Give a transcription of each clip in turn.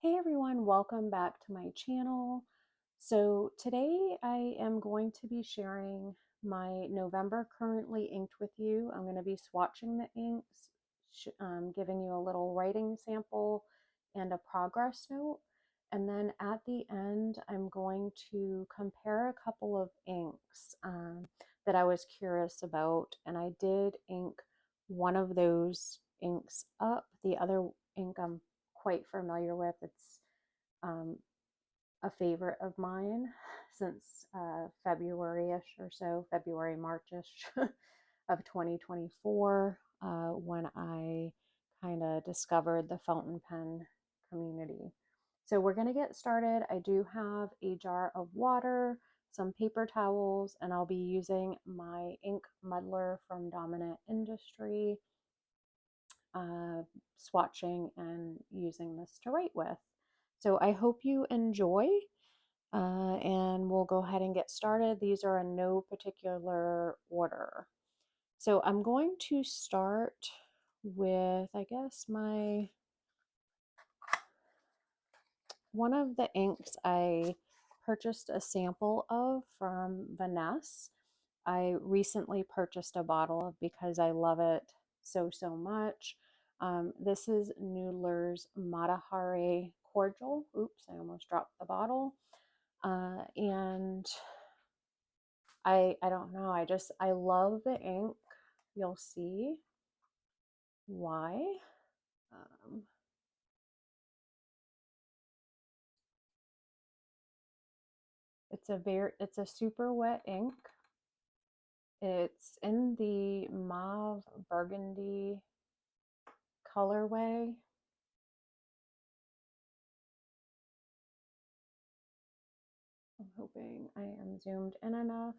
Hey everyone, welcome back to my channel. So today I am going to be sharing my November currently inked with you. I'm going to be swatching the inks, giving you a little writing sample and a progress note. And then at the end, I'm going to compare a couple of inks that I was curious about. And I did ink one of those inks up. The other ink I'm quite familiar with. It's um, a favorite of mine since February-ish or so, February, March-ish of 2024, when I kind of discovered the fountain pen community. So we're going to get started. I do have a jar of water, some paper towels, and I'll be using my ink Muddler from Dominant Industry, swatching and using this to write with. So I hope you enjoy, and we'll go ahead and get started. These are in no particular order. So I'm going to start with, I guess, one of the inks I purchased a sample of from Vanessa. I recently purchased a bottle of because I love it so much. This is Noodlers Matahari Cordial. Oops, I almost dropped the bottle. And I don't know, I love the ink. You'll see why. Um, it's a super wet ink. It's in the mauve burgundy colorway. I'm hoping I am zoomed in enough.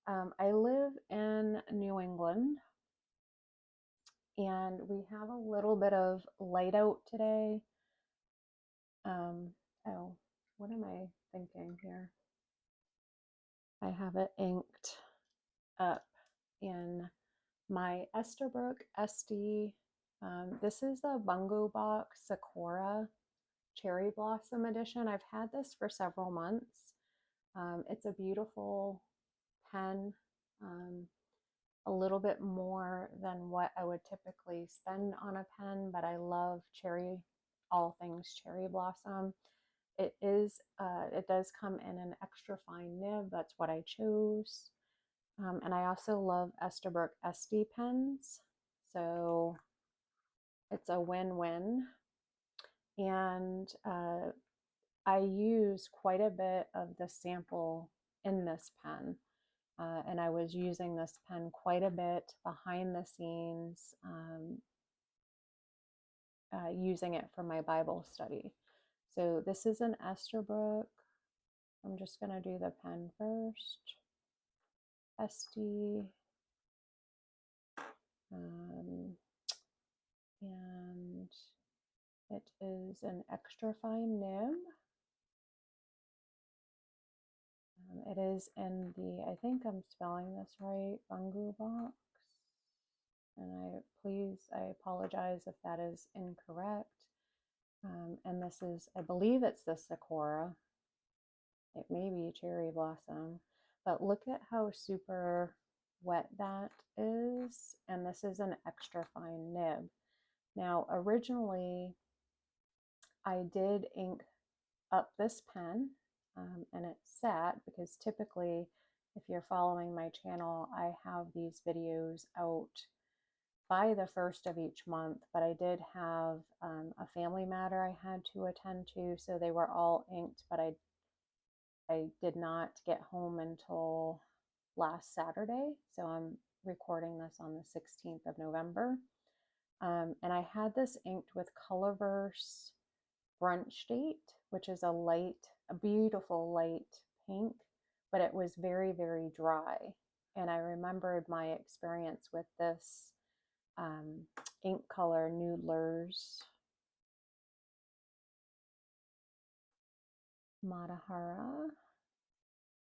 I live in New England, and we have a little bit of light out today. Oh, what am I thinking here? I have it inked up in my Esterbrook Estie. This is the Bungubox Sakura Cherry Blossom Edition. I've had this for several months. It's a beautiful pen, a little bit more than what I would typically spend on a pen, but I love all things cherry blossom. It does come in an extra fine nib. That's what I chose. And I also love Esterbrook Estie pens. So it's a win-win. And I use quite a bit of the sample in this pen. And I was using this pen quite a bit behind the scenes, using it for my Bible study. So this is an Esterbrook. I'm just going to do the pen first. Estie. And it is an extra fine nib. It is in the, I think I'm spelling this right, Bungubox. And I apologize if that is incorrect. And this is, I believe it's the Sakura. It may be Cherry Blossom, but look at how super wet that is. And this is an extra fine nib. Now, originally, I did ink up this pen, and it sat because typically, if you're following my channel, I have these videos out by the first of each month, but I did have a family matter I had to attend to, so they were all inked, but I did not get home until last Saturday, so I'm recording this on the 16th of November. And I had this inked with Colorverse Brunch Date, which is a beautiful light pink, but it was very dry. And I remembered my experience with this ink color Noodlers Matahara.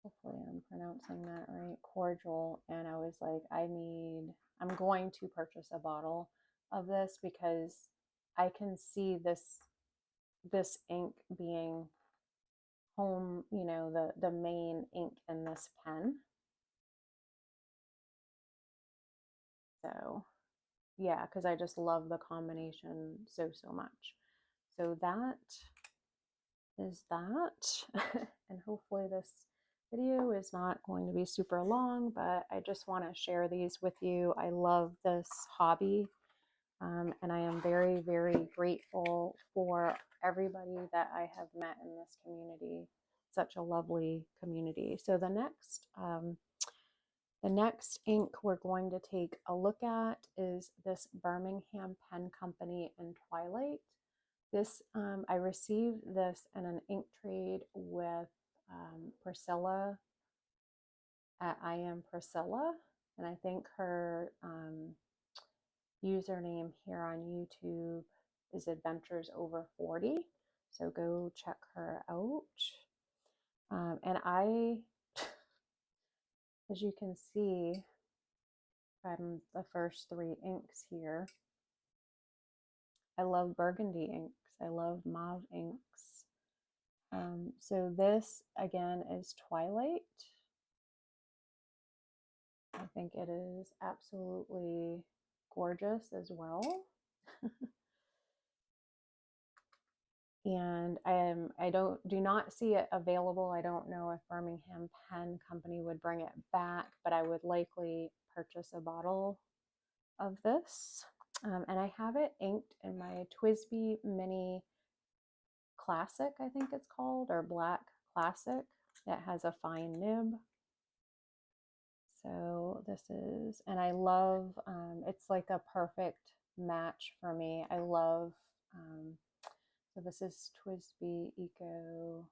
Hopefully I'm pronouncing that right. Cordial. And I was like, I'm going to purchase a bottle of this because I can see this this ink being home, you know, the main ink in this pen. So yeah, because I just love the combination so much. So that is that. And hopefully this video is not going to be super long, but I just want to share these with you. I love this hobby, and I am very grateful for everybody that I have met in this community. Such a lovely community. So the next ink we're going to take a look at is this Birmingham Pen Company in Twilight. This, I received this in an ink trade with Priscilla at I Am Priscilla, and I think her username here on YouTube is Adventures Over 40. So go check her out. And I, as you can see from the first three inks here, I love burgundy inks. I love mauve inks. So this again is Twilight. I think it is absolutely gorgeous as well. And I do not see it available. I don't know if Birmingham Pen Company would bring it back, but I would likely purchase a bottle of this. And I have it inked in my Twsbi Mini Classic, I think it's called, or Black Classic. That has a fine nib. So this is, and I love, it's like a perfect match for me. I love, so this is Twsbi Eco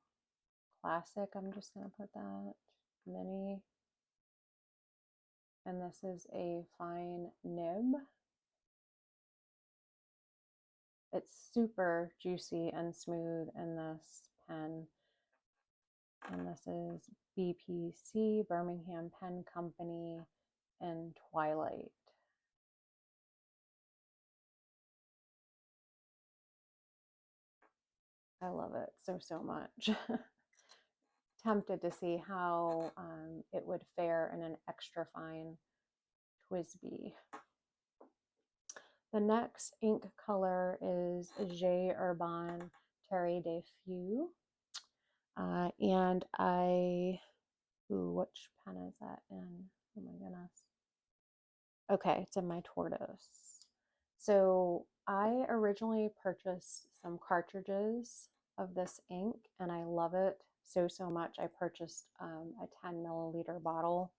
Classic. I'm just going to put that mini. And this is a fine nib. It's super juicy and smooth in this pen. And this is BPC, Birmingham Pen Company, and Twilight. I love it so much. Tempted to see how it would fare in an extra fine Twsbi. The next ink color is J Herbin Terre de Feu. And which pen is that in? Oh my goodness. Okay, it's in my Tortoise. So I originally purchased some cartridges of this ink and I love it so much. I purchased a 10 milliliter bottle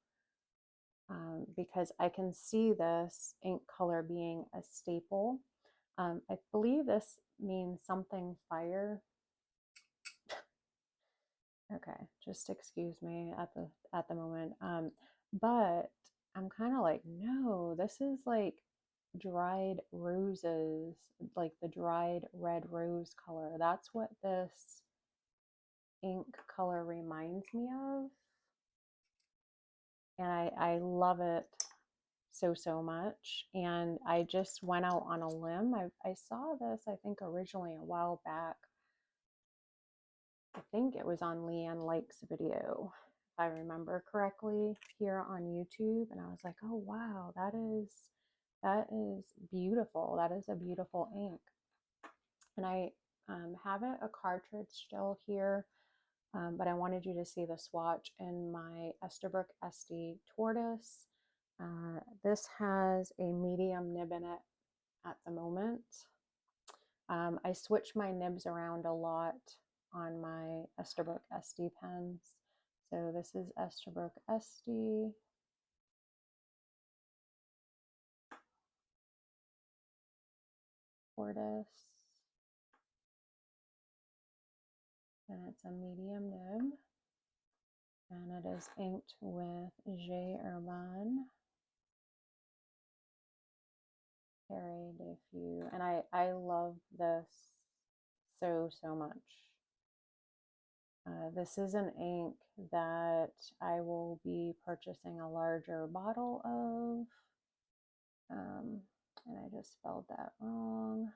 because I can see this ink color being a staple. I believe this means something fire. Okay, just excuse me at the moment. But I'm kind of like, no, this is like dried roses, like the dried red rose color. That's what this ink color reminds me of. And I love it so much. And I just went out on a limb. I saw this, I think, originally a while back. I think it was on Leanne Lake's video, if I remember correctly, here on YouTube. And I was like, oh wow, that is beautiful. That is a beautiful ink. And I have it a cartridge still here, but I wanted you to see the swatch in my Esterbrook Estie Tortoise. This has a medium nib in it at the moment. I switch my nibs around a lot on my Esterbrook Estie pens. So this is Esterbrook Estie. Tortoise. And it's a medium nib. And it is inked with J Herbin Terre de Feu. And I love this so much. This is an ink that I will be purchasing a larger bottle of. And I just spelled that wrong.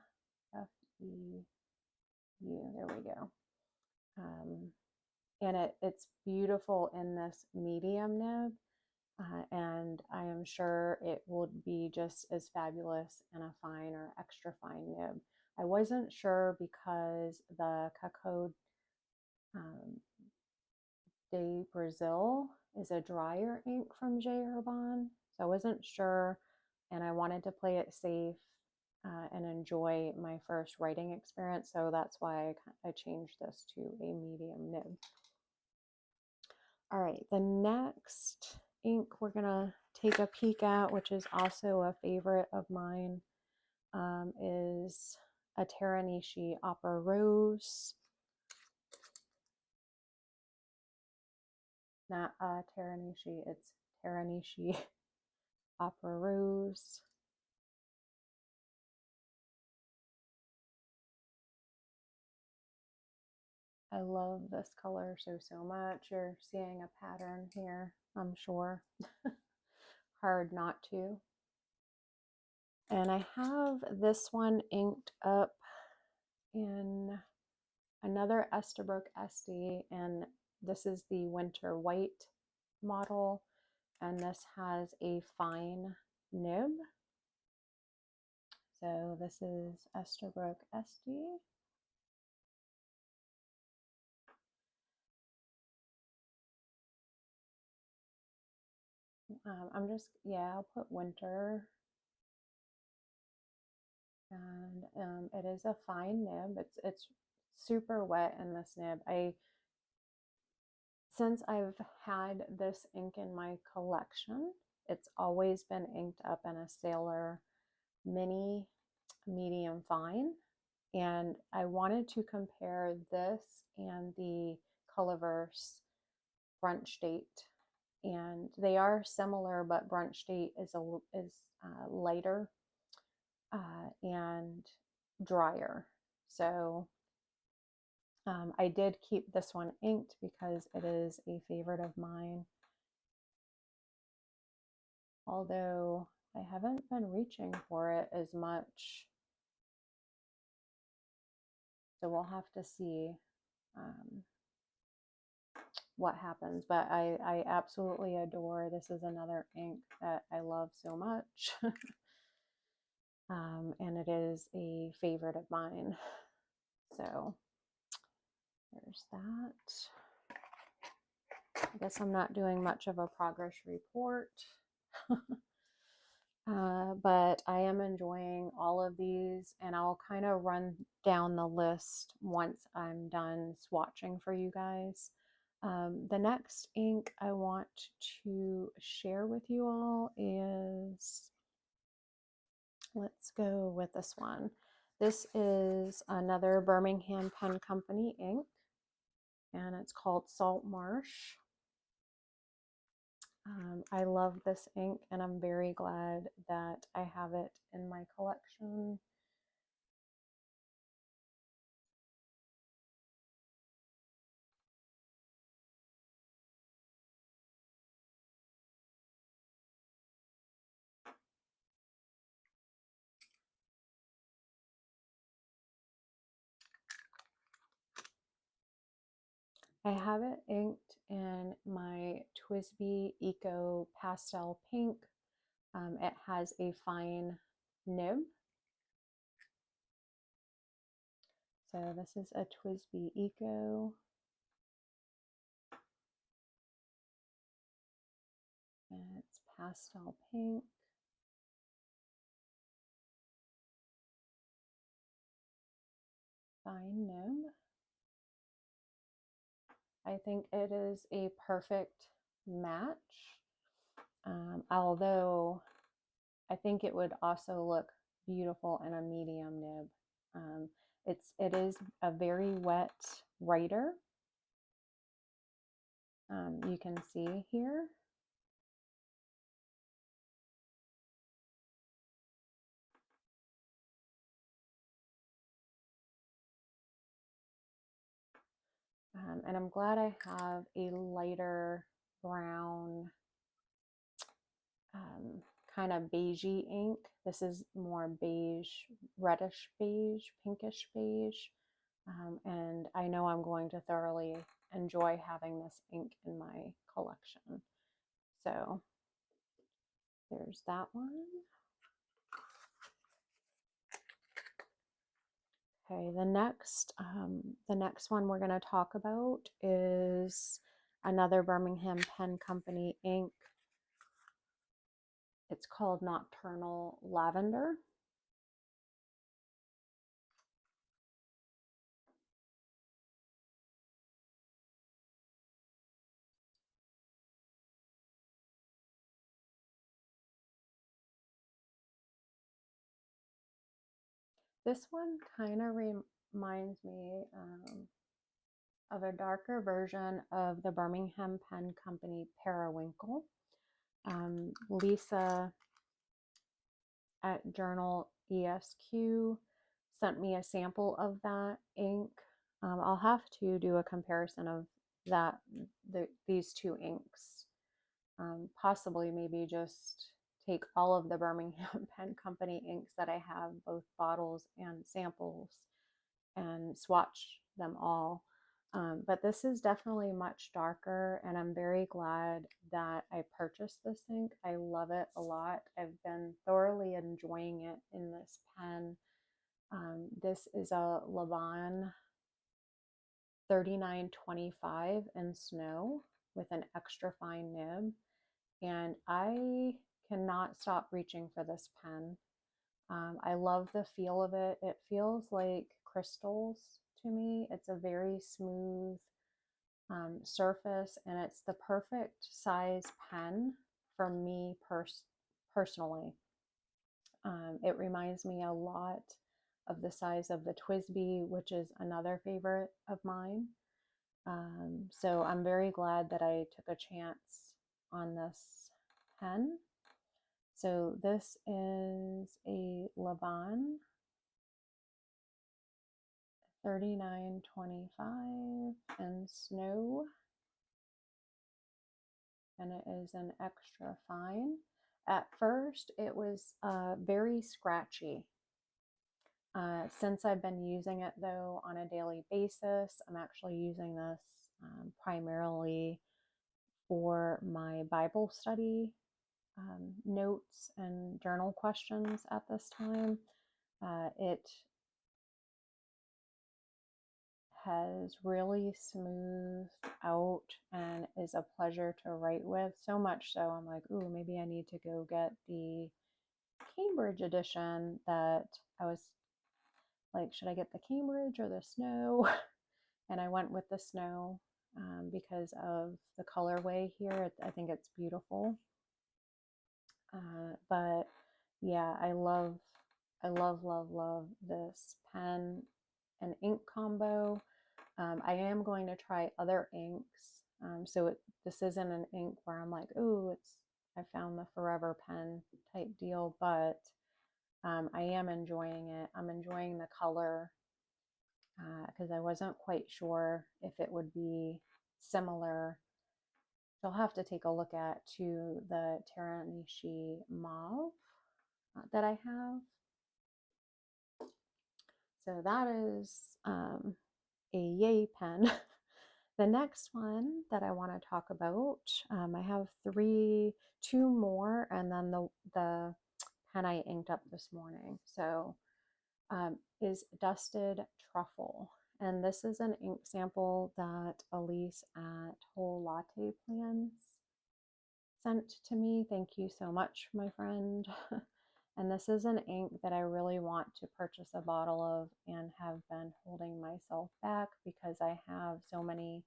F-E There we go. And it's beautiful in this medium nib. And I am sure it would be just as fabulous in a fine or extra fine nib. I wasn't sure because the Cacao de Brazil is a drier ink from J. Herbin, so I wasn't sure, and I wanted to play it safe and enjoy my first writing experience, so that's why I changed this to a medium nib. All right, the next ink we're gonna take a peek at, which is also a favorite of mine, is a Teranishi Opera Rose. Not Teranishi, it's Teranishi Opera Rose. I love this color so much. You're seeing a pattern here, I'm sure. Hard not to. And I have this one inked up in another Esterbrook Estie, and this is the Winter White model, and this has a fine nib. So this is Esterbrook Estie. I'm just, yeah, I'll put winter. And it is a fine nib. It's super wet in this nib. Since I've had this ink in my collection, it's always been inked up in a Sailor Mini medium fine. And I wanted to compare this and the Colorverse Brunch Date. And they are similar, but Brunch Date is lighter and drier. So I did keep this one inked because it is a favorite of mine. Although I haven't been reaching for it as much. So we'll have to see what happens. But I absolutely adore, this is another ink that I love so much. And it is a favorite of mine. So there's that. I guess I'm not doing much of a progress report. But I am enjoying all of these, and I'll kind of run down the list once I'm done swatching for you guys. The next ink I want to share with you all is, let's go with this one. This is another Birmingham Pen Company ink, and it's called Saltmarsh. I love this ink, and I'm very glad that I have it in my collection. I have it inked in my Twsbi Eco Pastel Pink. It has a fine nib. So this is a Twsbi Eco. And it's pastel pink. Fine nib. I think it is a perfect match. Although I think it would also look beautiful in a medium nib. It is a very wet writer. You can see here. And I'm glad I have a lighter brown kind of beigey ink. This is more beige, reddish beige, pinkish beige. And I know I'm going to thoroughly enjoy having this ink in my collection. So there's that one. Okay, the next one we're going to talk about is another Birmingham Pen Company ink. It's called Nocturnal Lavender. This one kind of reminds me of a darker version of the Birmingham Pen Company Periwinkle. Lisa at Journal ESQ sent me a sample of that ink. I'll have to do a comparison of these two inks. Possibly maybe just take all of the Birmingham Pen Company inks that I have, both bottles and samples, and swatch them all. But this is definitely much darker, and I'm very glad that I purchased this ink. I love it a lot. I've been thoroughly enjoying it in this pen. This is a Lamy 3925 in snow with an extra fine nib, and I cannot stop reaching for this pen. I love the feel of it. It feels like crystals to me. It's a very smooth surface, and it's the perfect size pen for me personally. It reminds me a lot of the size of the Twsbi, which is another favorite of mine. So I'm very glad that I took a chance on this pen. So this is a Lamy 3925 in snow, and it is an extra fine. At first it was very scratchy. Since I've been using it though on a daily basis, I'm actually using this primarily for my Bible study notes and journal questions at this time. It has really smoothed out and is a pleasure to write with, so much so I'm like, ooh, maybe I need to go get the Cambridge edition. That I was like, should I get the Cambridge or the snow? And I went with the snow because of the colorway here. I think it's beautiful. But yeah, I love this pen and ink combo. I am going to try other inks. This isn't an ink where I'm like, oh, I found the forever pen type deal, but I am enjoying it. I'm enjoying the color because I wasn't quite sure if it would be similar. So I'll have to take a look at to the Teranishi mauve that I have. So that is a yay pen. The next one that I want to talk about, I have two more, and then the pen I inked up this morning. So is Dusted Truffle. And this is an ink sample that Elise at Whole Latte Plans sent to me. Thank you so much, my friend. And this is an ink that I really want to purchase a bottle of and have been holding myself back because I have so many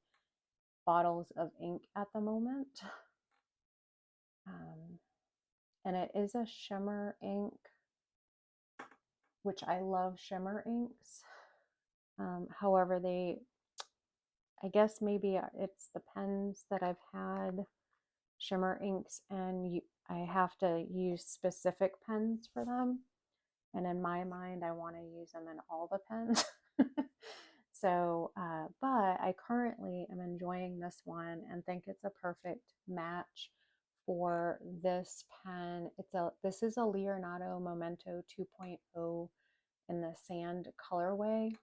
bottles of ink at the moment. And it is a shimmer ink, which I love shimmer inks. However, I guess maybe it's the pens that I've had shimmer inks, and I have to use specific pens for them. And in my mind, I want to use them in all the pens. So, but I currently am enjoying this one and think it's a perfect match for this pen. This is a Leonardo Momento 2.0 in the sand colorway.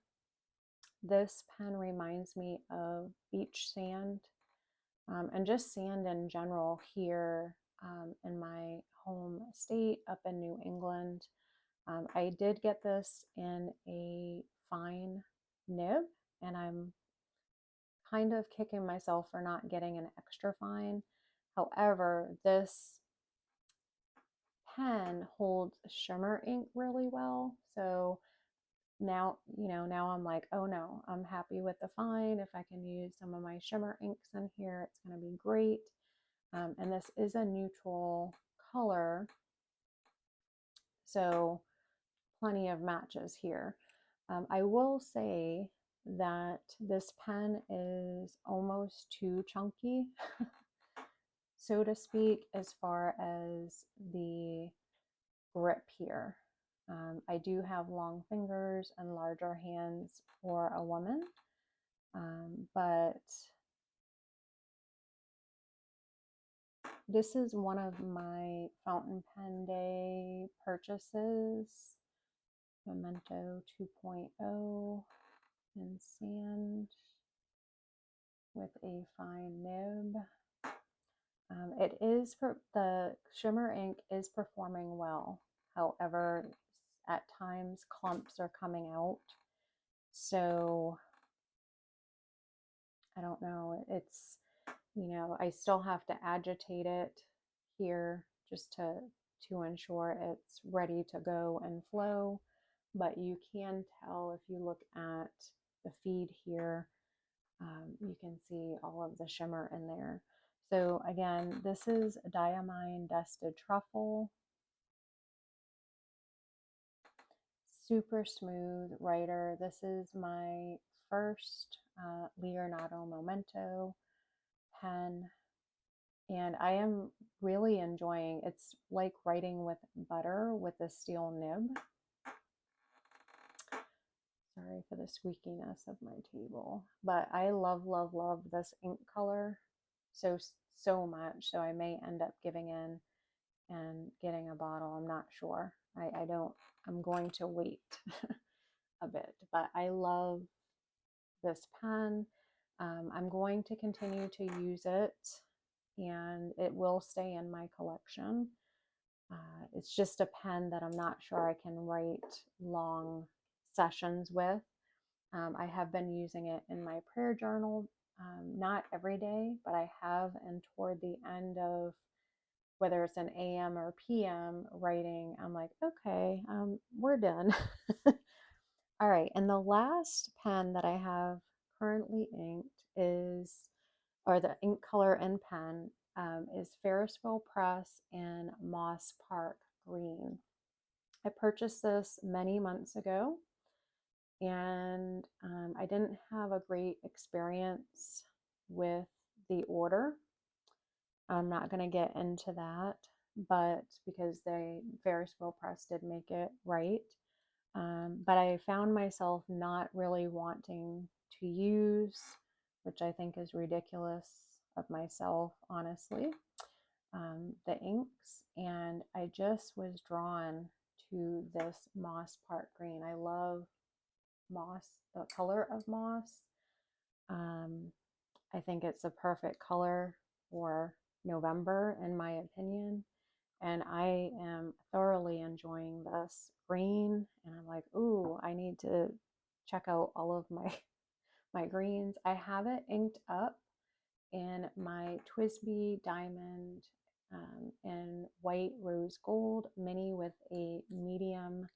This pen reminds me of beach sand, and just sand in general here in my home state up in New England. I did get this in a fine nib, and I'm kind of kicking myself for not getting an extra fine. However, this pen holds shimmer ink really well. So now, now I'm like, oh no, I'm happy with the fine. If I can use some of my shimmer inks in here, it's going to be great. And this is a neutral color, so plenty of matches here. I will say that this pen is almost too chunky, so to speak, as far as the grip here. I do have long fingers and larger hands for a woman, but this is one of my fountain pen day purchases. Memento 2.0 in sand with a fine nib. It is the shimmer ink is performing well. However, at times clumps are coming out. So I don't know. It's, I still have to agitate it here just to ensure it's ready to go and flow. But you can tell if you look at the feed here, you can see all of the shimmer in there. So again, this is Diamine Dusted Truffle. Super smooth writer. This is my first Leonardo Memento pen, and I am really enjoying. It's like writing with butter with a steel nib. Sorry for the squeakiness of my table, but I love, love, love this ink color so much. So I may end up giving in and getting a bottle. I'm not sure. I'm going to wait a bit, but I love this pen. I'm going to continue to use it, and it will stay in my collection. It's just a pen that I'm not sure I can write long sessions with. I have been using it in my prayer journal, not every day, but I have, and toward the end of whether it's an AM or PM writing, I'm like, okay, we're done. All right, and the last pen that I have currently inked or the ink color and pen, is Ferris Press in Moss Park Green. I purchased this many months ago, and I didn't have a great experience with the order. I'm not going to get into that, but because Ferris Press did make it right. But I found myself not really wanting to use, which I think is ridiculous of myself, honestly, the inks. And I just was drawn to this Moss Park Green. I love moss, the color of moss. I think it's a perfect color for November, in my opinion. And I am thoroughly enjoying this green. And I'm like, ooh, I need to check out all of my greens. I have it inked up in my Twsbi Diamond in white rose gold mini with a medium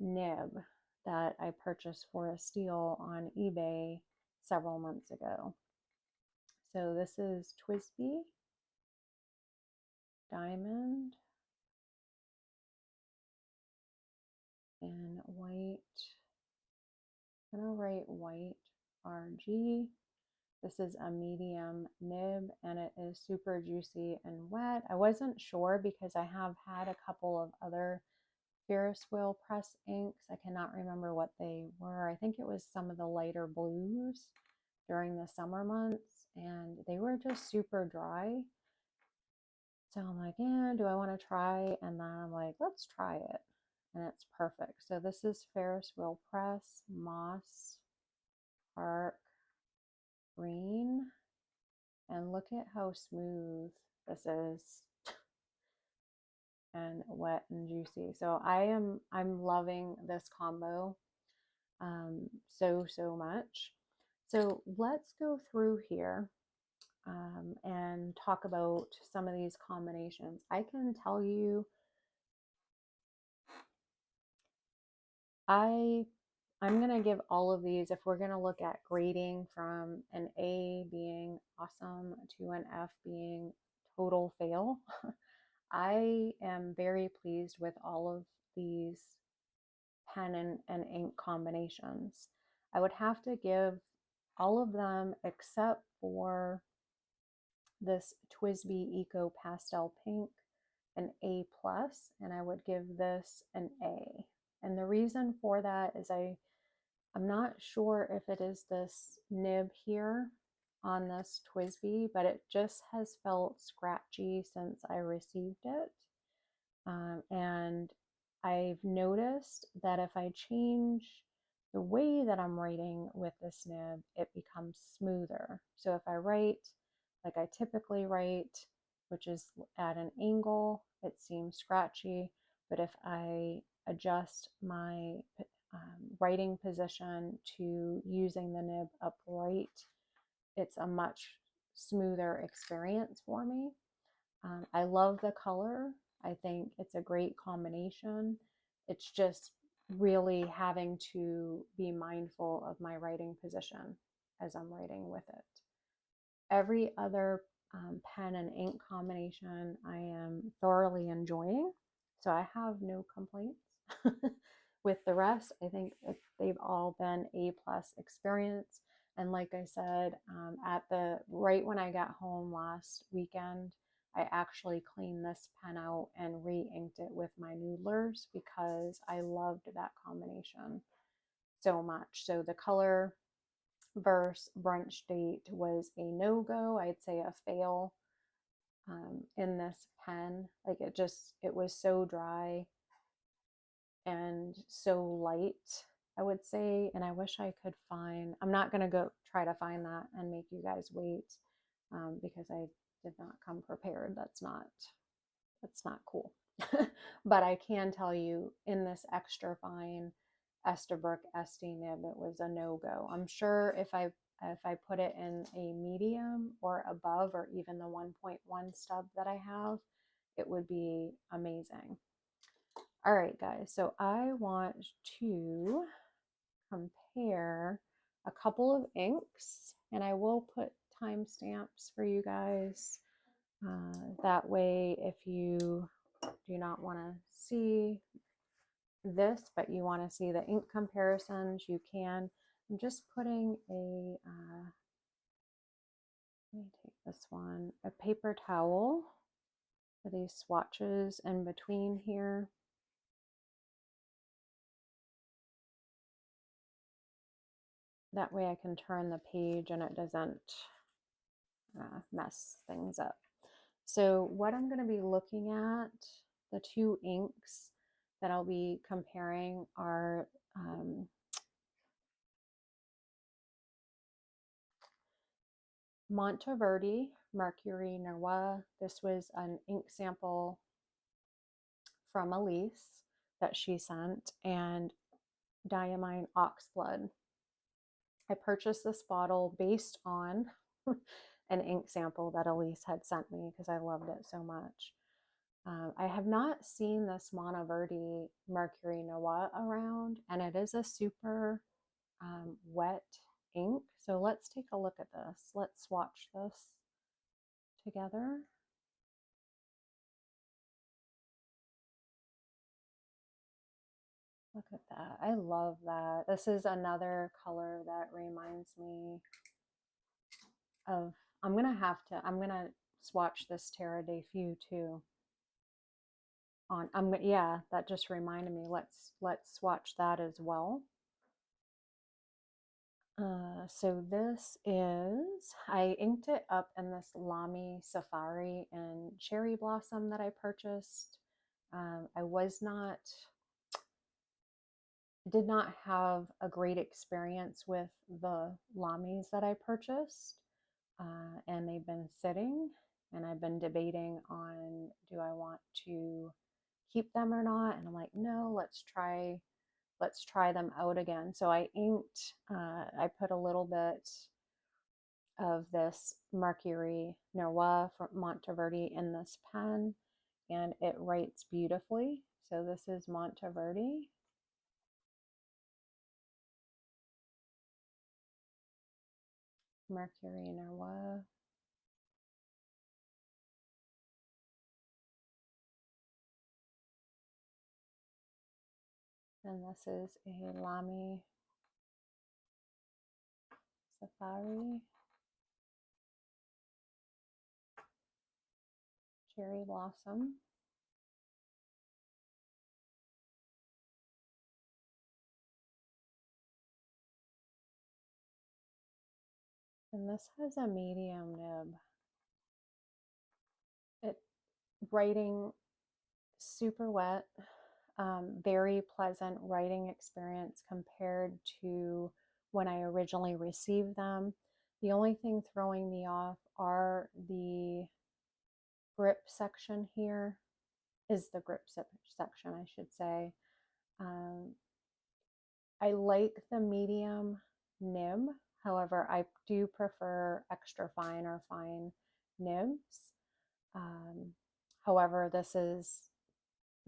nib that I purchased for a steal on eBay several months ago. So this is Twsbi Diamond in white. I'm gonna write white RG. This is a medium nib, and it is super juicy and wet. I wasn't sure because I have had a couple of other Ferris wheel press inks. I cannot remember what they were. I think it was some of the lighter blues during the summer months, and they were just super dry. So I'm like, yeah, do I want to try? And then I'm like, let's try it. And it's perfect. So this is Ferris wheel press moss green, and look at how smooth this is and wet and juicy. So I'm loving this combo so much. So let's go through here and talk about some of these combinations. I can tell you, I'm going to give all of these, if we're going to look at grading from an A being awesome to an F being total fail, I am very pleased with all of these pen and ink combinations. I would have to give all of them except for this Twsbi Eco Pastel Pink an A plus, and I would give this an A. And the reason for that is I'm not sure if it is this nib here on this Twsbi, but it just has felt scratchy since I received it. And I've noticed that if I change the way that I'm writing with this nib, it becomes smoother. So if I write like I typically write, which is at an angle, it seems scratchy. But if I adjust my writing position to using the nib upright, it's a much smoother experience for me. I love the color. I think it's a great combination. It's just really having to be mindful of my writing position as I'm writing with it. Every other pen and ink combination I am thoroughly enjoying, so I have no complaints. With the rest, I think they've all been A plus experience. And like I said, right when I got home last weekend, I actually cleaned this pen out and re-inked it with my Noodlers because I loved that combination so much. So the color versus brunch date was a no-go. I'd say a fail in this pen. Like it was so dry and so light, I would say. And I wish I could I'm not going to go try to find that and make you guys wait because I did not come prepared. That's not cool. But I can tell you in this extra fine Esterbrook Estie nib, it was a no-go. I'm sure if I put it in a medium or above, or even the 1.1 stub that I have, it would be amazing. All right, guys, so I want to compare a couple of inks, and I will put timestamps for you guys. That way, if you do not want to see this, but you want to see the ink comparisons, you can. I'm just putting let me take this one, a paper towel for these swatches in between here. That way I can turn the page and it doesn't mess things up. So what I'm going to be looking at, the two inks that I'll be comparing are Monteverde Mercury Noir. This was an ink sample from Elise that she sent, and Diamine Oxblood. I purchased this bottle based on an ink sample that Elise had sent me because I loved it so much. I have not seen this Monteverde Mercury Noir around, and it is a super wet ink. So let's take a look at this. Let's swatch this together. Look at that. I love that. This is another color that reminds me of, I'm going to swatch this Terre too. Yeah, that just reminded me. Let's swatch that as well. So this is, I inked it up in this Lamy Safari and Cherry Blossom that I purchased. I was not did not have a great experience with the Lamys that I purchased, and they've been sitting, and I've been debating on, do I want to keep them or not? And I'm like, no, let's try them out again. So I inked, I put a little bit of this Mercury Noir from Monteverde in this pen, and it writes beautifully. So this is Monteverde. Mercury Noir. And this is a Lamy Safari Cherry Blossom. And this has a medium nib. It writing super wet, very pleasant writing experience compared to when I originally received them. The only thing throwing me off are the grip section here, is the grip section, I should say. Um, I like the medium nib. However, I do prefer extra fine or fine nibs. However, this is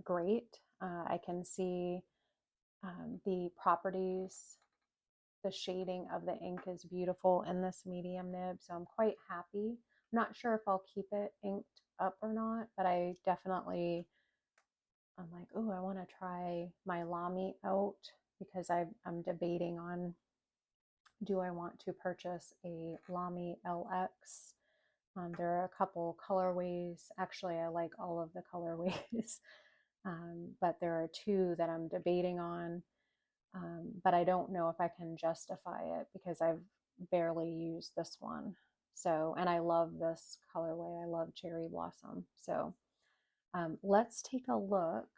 great. I can see the properties, the shading of the ink is beautiful in this medium nib, so I'm quite happy. I'm not sure if I'll keep it inked up or not, but I definitely, I'm like, oh, I want to try my Lamy out because I'm debating on, do I want to purchase a Lamy LX? There are a couple colorways. Actually, I like all of the colorways, but there are two that I'm debating on. But I don't know if I can justify it because I've barely used this one. So, and I love this colorway. I love Cherry Blossom. So, let's take a look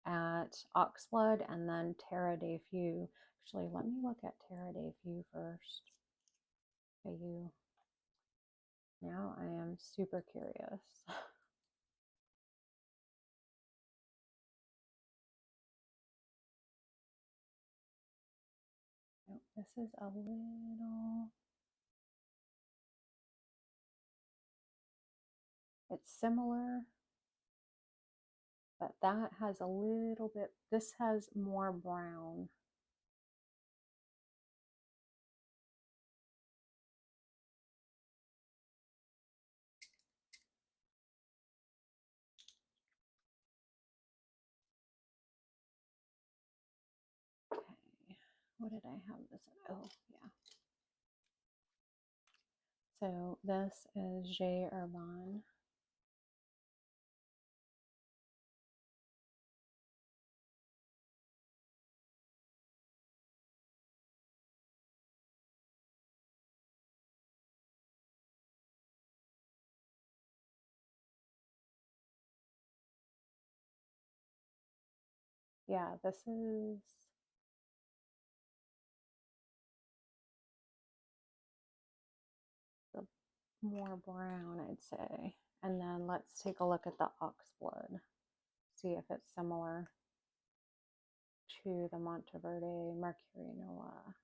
at Oxblood and then Terre de Feu. Actually, let me look at Terre de Feu first. Okay, you. Now I am super curious. Nope, this is a little, it's similar, but that has a little bit, this has more brown. Okay, what did I have this? Oh, yeah. So this is J Herbin. Yeah, this is the more brown, I'd say. And then let's take a look at the Oxblood, see if it's similar to the Monteverde Mercury Noir.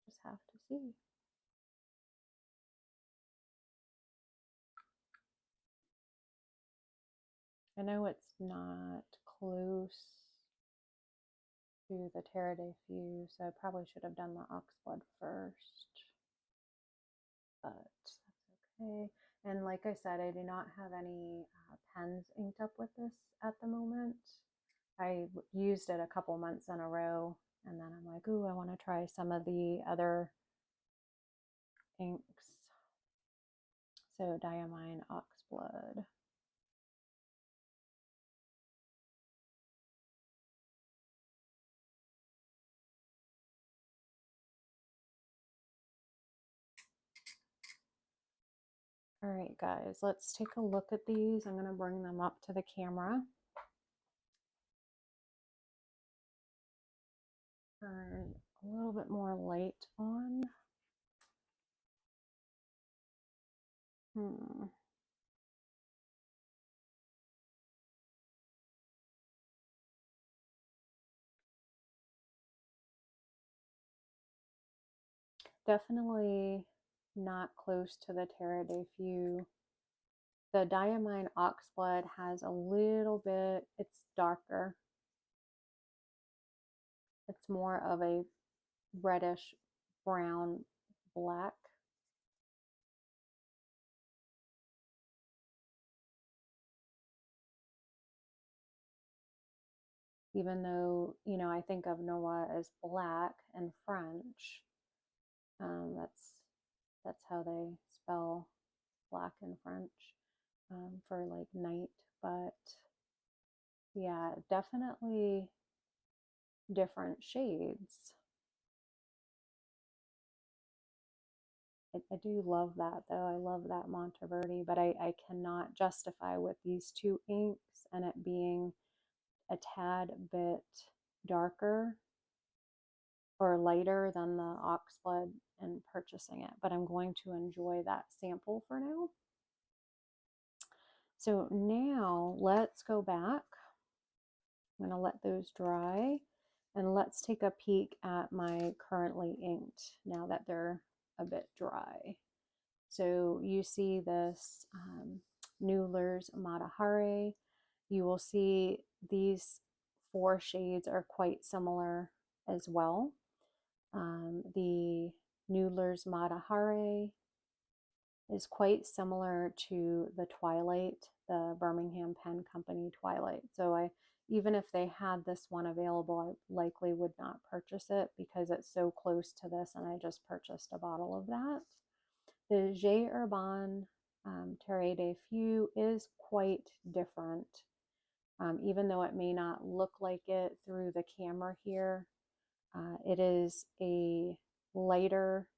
Just have to see. I know it's not close to the Terre de Feu, so I probably should have done the Oxblood first, but that's okay. And like I said, I do not have any pens inked up with this at the moment. I used it a couple months in a row, and then I'm like, ooh, I want to try some of the other inks. So Diamine Oxblood. All right, guys, let's take a look at these. I'm going to bring them up to the camera. turn a little bit more light on. Definitely not close to the Terre de Feu. The Diamine Oxblood has a little bit, it's darker. It's more of a reddish brown black. Even though, you know, I think of Noir as black in French. That's how they spell black in French, for like night. But yeah, definitely different shades. I do love that though. I love that Monteverde, but I cannot justify with these two inks and it being a tad bit darker or lighter than the Oxblood and purchasing it. But I'm going to enjoy that sample for now. So now let's go back. I'm going to let those dry and let's take a peek at my currently inked now that they're a bit dry. So you see this Noodlers Matahari. You will see these 4 shades are quite similar as well. The Noodlers Matahari is quite similar to the Twilight, the Birmingham Pen Company Twilight. So even if they had this one available, I likely would not purchase it because it's so close to this, and I just purchased a bottle of that. The J. Herbin Terre de Feu is quite different. Even though it may not look like it through the camera here, it is a lighter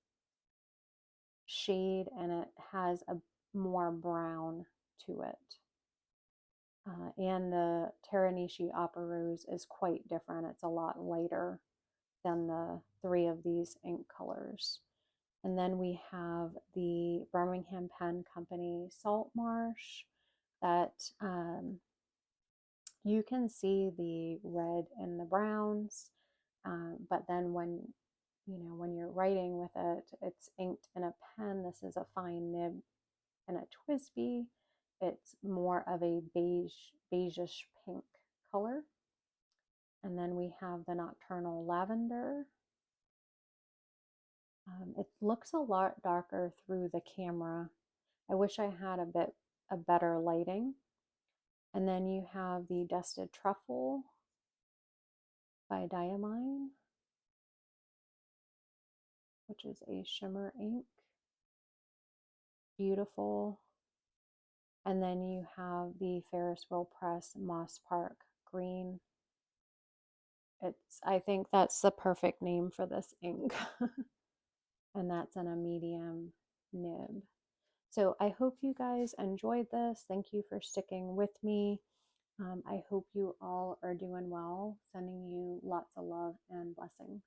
shade and it has a more brown to it. And the Teranishi Opera Rose is quite different. It's a lot lighter than the 3 of these ink colors. And then we have the Birmingham Pen Company Saltmarsh that you can see the red and the browns, but then when you're writing with it, it's inked in a pen. This is a fine nib and a Twsbi. It's more of a beigeish pink color. And then we have the Nocturnal Lavender. It looks a lot darker through the camera. I wish I had a better lighting. And then you have the Dusted Truffle by Diamine, which is a shimmer ink. Beautiful. And then you have the Ferris Wheel Press Moss Park Green. I think that's the perfect name for this ink. And that's in a medium nib. So I hope you guys enjoyed this. Thank you for sticking with me. I hope you all are doing well. Sending you lots of love and blessings.